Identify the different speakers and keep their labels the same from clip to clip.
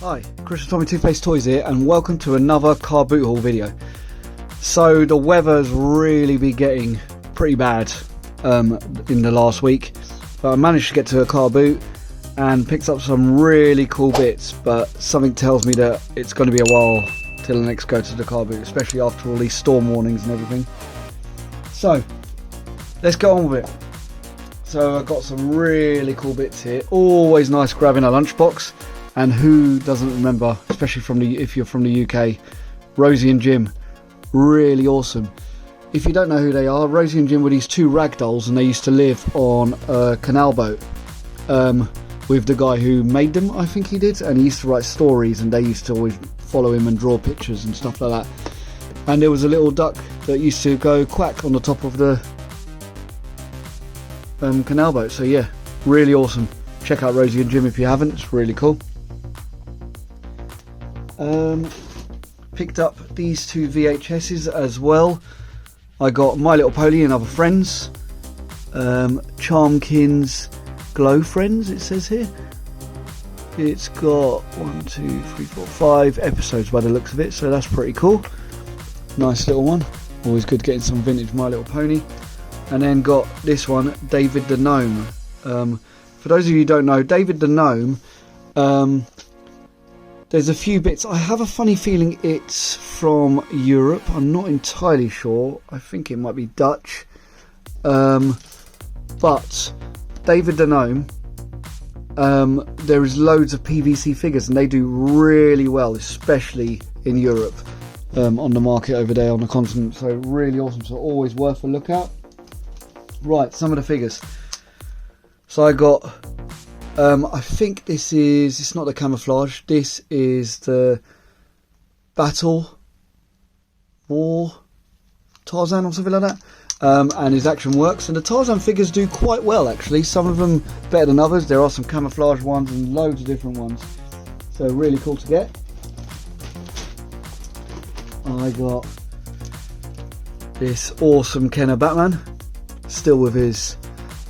Speaker 1: Hi, Chris from Tommy Two Face Toys here, and welcome to another car boot haul video. So the weather's really been getting pretty bad in the last week, but I managed to get to a car boot and picked up some really cool bits, but something tells me that it's going to be a while till I next go to the car boot, especially after all these storm warnings and everything. So let's go on with it. So I've got some really cool bits here. Always nice grabbing a lunchbox. And who doesn't remember, especially if you're from the UK, Rosie and Jim, really awesome. If you don't know who they are, Rosie and Jim were these two rag dolls, and they used to live on a canal boat with the guy who made them, I think he did, and he used to write stories, and they used to always follow him and draw pictures and stuff like that. And there was a little duck that used to go quack on the top of the canal boat. So yeah, really awesome. Check out Rosie and Jim if you haven't, it's really cool. Picked up these two VHSs as well. I got My Little Pony and Other Friends, Charmkins Glow Friends, it says here. It's got 5 episodes by the looks of it, so that's pretty cool. Nice little one. Always good getting some vintage My Little Pony. And then got this one, David the Gnome. For those of you who don't know, David the Gnome, there's a few bits. I have a funny feeling it's from Europe. I'm not entirely sure. I think it might be Dutch. But David the Gnome, there is loads of PVC figures, and they do really well, especially in Europe, on the market over there on the continent. So really awesome. So always worth a look at. Right, some of the figures. So I got, I think it's not the camouflage, this is the Battle War Tarzan or something like that, and his Action Works. And the Tarzan figures do quite well actually, some of them better than others. There are some camouflage ones and loads of different ones, so really cool to get. I got this awesome Kenner Batman, still with his,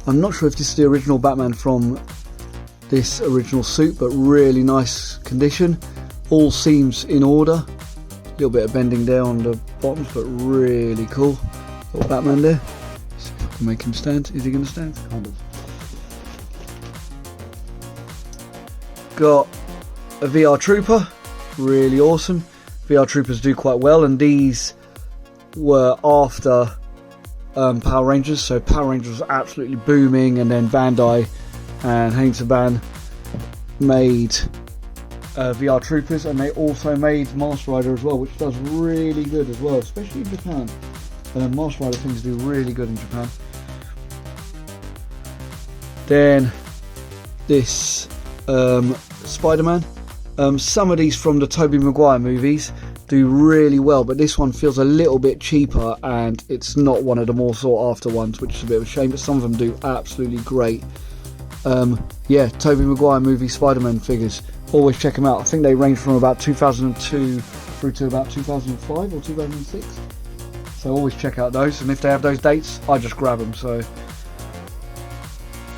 Speaker 1: I'm not sure if this is the original Batman from this original suit, but really nice condition. All seams in order. A little bit of bending there on the bottoms, but really cool. Little Batman there. Let's see if I can make him stand. Is he going to stand? Kind of. Got a VR Trooper. Really awesome. VR Troopers do quite well, and these were after Power Rangers, so Power Rangers was absolutely booming, and then Bandai and Heinz-Saban made VR Troopers, and they also made Masked Rider as well, which does really good as well, especially in Japan. Masked Rider things do really good in Japan. Then this Spider-Man. Some of these from the Tobey Maguire movies do really well, but this one feels a little bit cheaper, and it's not one of the more sought after ones, which is a bit of a shame, but some of them do absolutely great. Yeah, Tobey Maguire movie Spider-Man figures, always check them out. I think they range from about 2002 through to about 2005 or 2006, so always check out those, and if they have those dates, I just grab them. So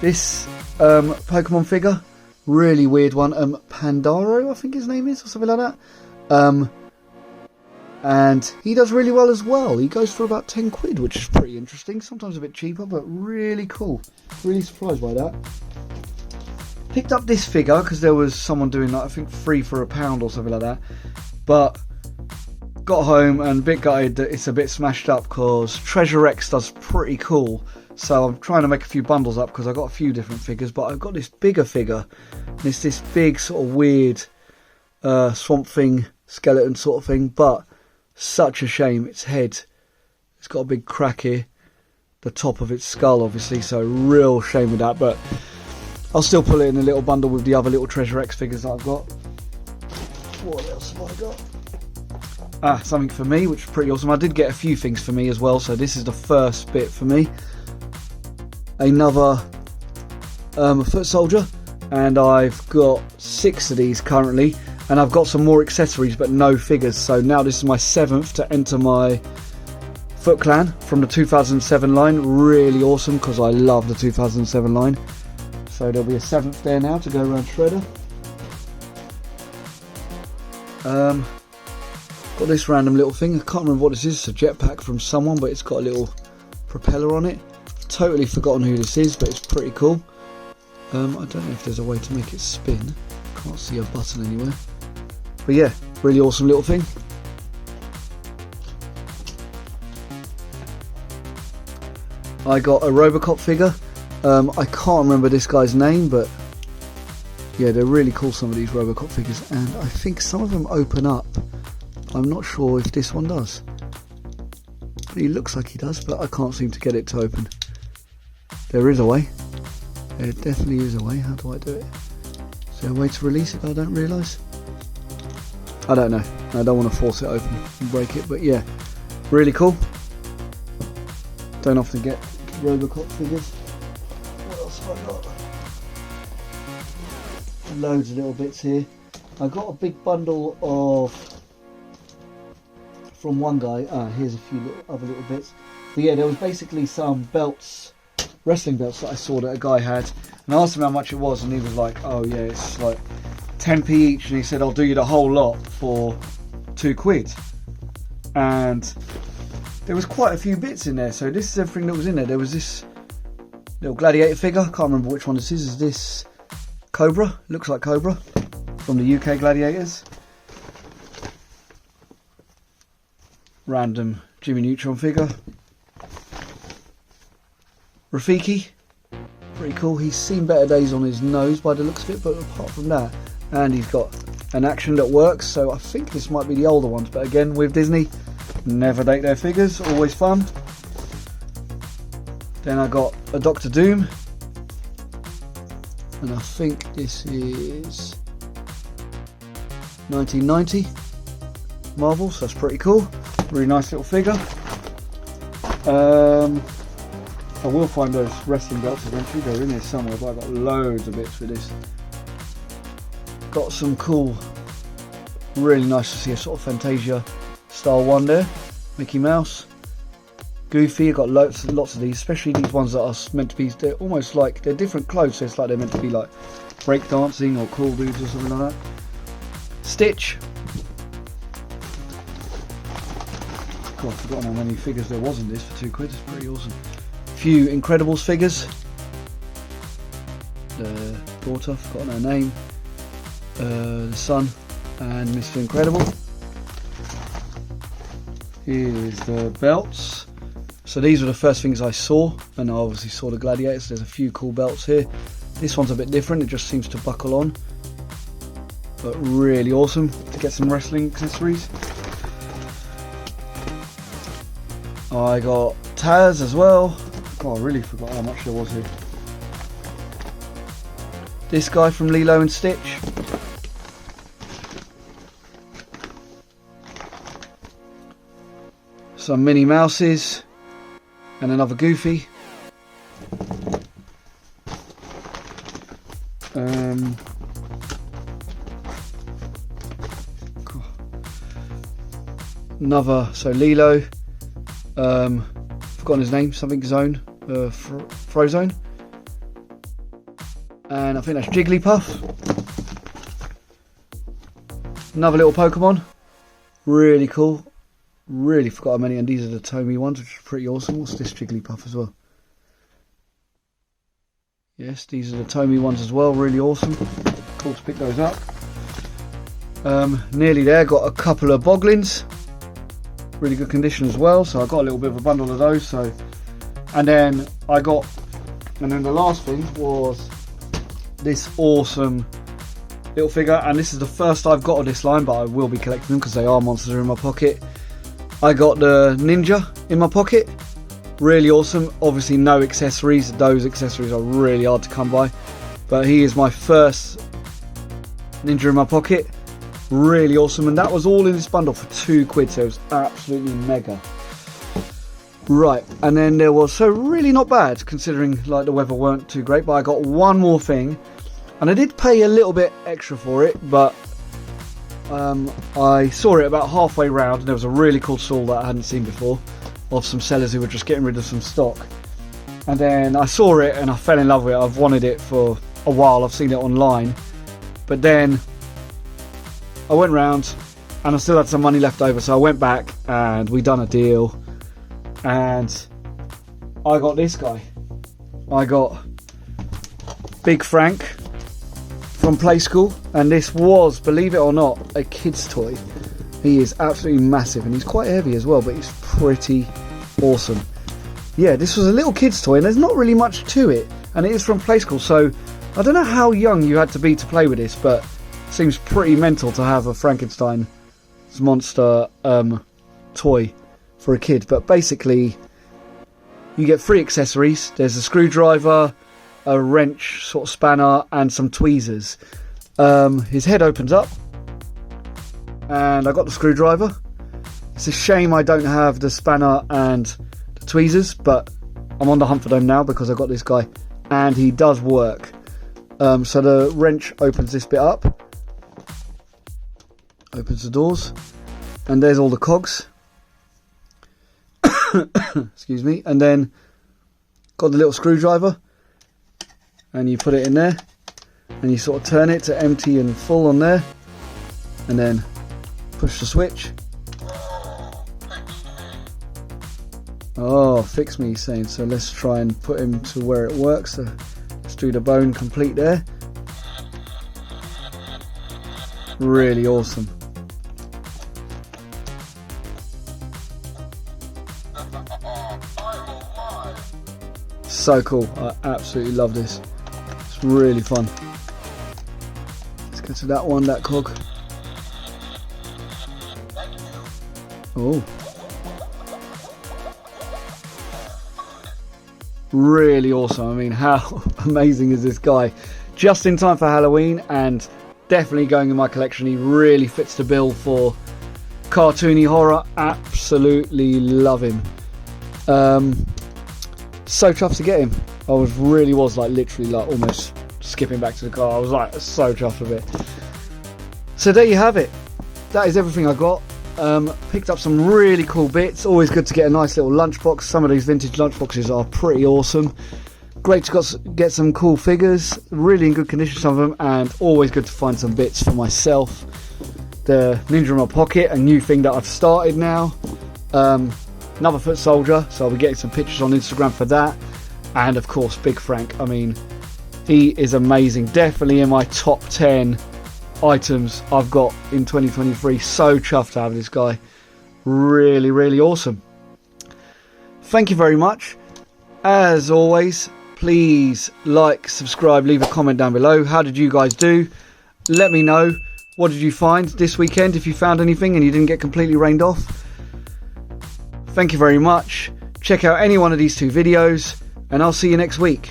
Speaker 1: this Pokemon figure, really weird one, Pandaro I think his name is, or something like that, and he does really well as well. He goes for about 10 quid, which is pretty interesting, sometimes a bit cheaper, but really cool. Really surprised by that. Picked up this figure because there was someone doing that, I think 3 for £1 or something like that, but got home and a bit gutted that it's a bit smashed up, because Treasure X does pretty cool. So I'm trying to make a few bundles up because I've got a few different figures, but I've got this bigger figure. It's this big sort of weird Swamp Thing skeleton sort of thing, but such a shame, its head, it's got a big crack here, the top of its skull obviously, so real shame with that, but I'll still put it in a little bundle with the other little Treasure X figures that I've got. What else have I got? Something for me, which is pretty awesome. I did get a few things for me as well, so this is the first bit for me. Another foot soldier, and I've got 6 of these currently, and I've got some more accessories but no figures, so now this is my 7th to enter my Foot Clan from the 2007 line. Really awesome, because I love the 2007 line. So there'll be a 7th there now to go around Shredder. Got this random little thing. I can't remember what this is. It's a jetpack from someone, but it's got a little propeller on it. Totally forgotten who this is, but it's pretty cool. I don't know if there's a way to make it spin. Can't see a button anywhere. But yeah, really awesome little thing. I got a Robocop figure. I can't remember this guy's name, but yeah, they're really cool, some of these Robocop figures, and I think some of them open up. I'm not sure if this one does. He looks like he does, but I can't seem to get it to open. There is a way. There definitely is a way. How do I do it? Is there a way to release it? I don't realise. I don't know. I don't want to force it open and break it, but yeah, really cool. Don't often get Robocop figures. What else have I got? Loads of little bits here. I got a big bundle of from one guy. Here's a few other little bits. But yeah, there was basically some belts, wrestling belts that I saw that a guy had, and I asked him how much it was, and he was like, "Oh yeah, it's like 10p each," and he said, "I'll do you the whole lot for £2." And there was quite a few bits in there. So this is everything that was in there. There was this little gladiator figure. I can't remember which one this is. Is this Cobra? Looks like Cobra from the UK Gladiators. Random Jimmy Neutron figure. Rafiki, pretty cool. He's seen better days on his nose by the looks of it, but apart from that, and he's got an action that works, so I think this might be the older ones, but again, with Disney, never date their figures, always fun. Then I got a Doctor Doom, and I think this is 1990 Marvel, so that's pretty cool. Really nice little figure. I will find those wrestling belts eventually. They're in here somewhere, but I've got loads of bits for this. Got some cool, really nice to see a sort of Fantasia style one there. Mickey Mouse, Goofy. I've got lots of these, especially these ones that are meant to be, they're almost like, they're different clothes, so it's like they're meant to be like breakdancing or cool dudes or something like that. Stitch. God, I've forgotten how many figures there was in this for £2. It's pretty awesome. Few Incredibles figures. The daughter, forgotten her name. The son and Mr. Incredible. Here's the belts. So these were the first things I saw, and I obviously saw the Gladiators. There's a few cool belts here. This one's a bit different, it just seems to buckle on. But really awesome to get some wrestling accessories. I got Taz as well. God, I really forgot how much there was here. This guy from Lilo and Stitch. Some Minnie Mouses. And another Goofy. Another, so Lilo. Forgotten his name, something Zone. Frozone. And I think that's Jigglypuff. Another little Pokemon. Really cool. Really forgot how many, and these are the Tomy ones, which is pretty awesome. What's this Jigglypuff as well? Yes, these are the Tomy ones as well. Really awesome. Cool to pick those up. Nearly there. Got a couple of Boglins. Really good condition as well. So I got a little bit of a bundle of those. So, and then the last thing was this awesome little figure, and this is the first I've got of this line, but I will be collecting them because they are monsters in my pocket. I got the Ninja in my pocket. Really awesome. Obviously no accessories. Those accessories are really hard to come by. But he is my first Ninja in my pocket. Really awesome. And that was all in this bundle for £2. So it was absolutely mega. Right. And then there was, so really not bad considering like the weather weren't too great. But I got one more thing. And I did pay a little bit extra for it. But I saw it about halfway round, and there was a really cool stall that I hadn't seen before of some sellers who were just getting rid of some stock. And then I saw it and I fell in love with it. I've wanted it for a while. I've seen it online, but then I went round and I still had some money left over, so I went back and we done a deal, and I got this guy. I got Big Frank from Play School, and this was, believe it or not, a kid's toy. He is absolutely massive, and he's quite heavy as well, but he's pretty awesome. Yeah, this was a little kid's toy, and there's not really much to it, and it is from Play School, so I don't know how young you had to be to play with this, but it seems pretty mental to have a Frankenstein's monster toy for a kid. But basically, you get 3 accessories. There's a screwdriver, a wrench, sort of spanner, and some tweezers. His head opens up, and I got the screwdriver. It's a shame I don't have the spanner and the tweezers, but I'm on the hunt for them now because I got this guy, and he does work. So the wrench opens this bit up, opens the doors, and there's all the cogs. Excuse me. And then got the little screwdriver, and you put it in there, and you sort of turn it to empty and full on there, and then push the switch. Oh, fix me, he's saying. So let's try and put him to where it works. So let's do the bone complete there. Really awesome. So cool. I absolutely love this. It's really fun. Let's go to that one, that cog. Oh. Really awesome. I mean, how amazing is this guy? Just in time for Halloween, and definitely going in my collection. He really fits the bill for cartoony horror. Absolutely love him. So chuffed to get him. I really was like literally like almost skipping back to the car. I was like so chuffed with it. So there you have it. That is everything I got. Picked up some really cool bits. Always good to get a nice little lunchbox. Some of these vintage lunchboxes are pretty awesome. Great to get some cool figures. Really in good condition, some of them, and always good to find some bits for myself. The Ninja in my pocket, a new thing that I've started now. Another foot soldier, so I'll be getting some pictures on Instagram for that. And of course, Big Frank. I mean, he is amazing. Definitely in my top 10 items I've got in 2023. So chuffed to have this guy. Really, really awesome. Thank you very much. As always, please like, subscribe, leave a comment down below. How did you guys do? Let me know. What did you find this weekend, if you found anything and you didn't get completely rained off? Thank you very much. Check out any one of these 2 videos, and I'll see you next week.